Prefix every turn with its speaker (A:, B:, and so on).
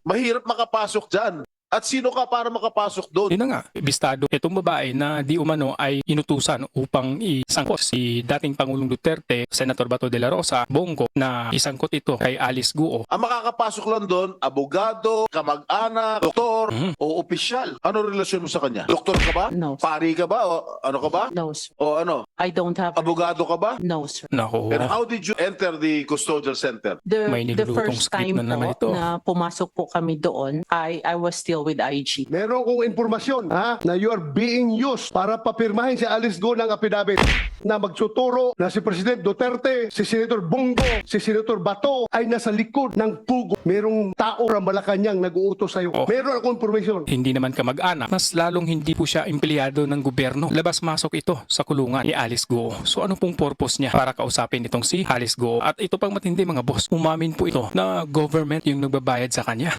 A: Mahirap makapasok dyan. At sino ka para makapasok doon?
B: Yun na nga, bistado itong babae na di umano ay inutusan upang isangkot si dating Pangulong Duterte, Senator Bato de la Rosa, Bongo, na isangkot ito kay Alice Guo.
A: Ang makakapasok lang doon, abogado, kamag-anak, doktor, o opisyal. Ano relasyon mo sa kanya? Doktor ka ba?
C: No.
A: Pari ka ba? O ano ka ba?
C: No, sir.
A: O ano?
C: I don't have.
A: Abogado ka ba?
C: No, sir.
B: Nako,
A: And how did you enter the custodial center?
B: May
C: The
B: nilulutong
C: first
B: script
C: time
B: na naman ito.
C: po na pumasok po kami doon, I was still with IG.
D: Meron kong impormasyon na you are being used para papirmahin si Alice Go ng affidavit na magsuturo na si President Duterte, si Senator Bongo, si Senator Bato ay nasa likod ng pugo. Merong tao ng Malacanang nag-uutos sa'yo.
B: Oh.
D: Meron akong impormasyon.
B: Hindi naman kamag-anak, mas lalong hindi po siya empleyado ng gobyerno. Labas-masok ito sa kulungan ni Alice Guo. So ano pong purpose niya para kausapin itong si Alice Guo? At ito pang matindi mga boss, umamin po ito na government yung nagbabayad sa kanya.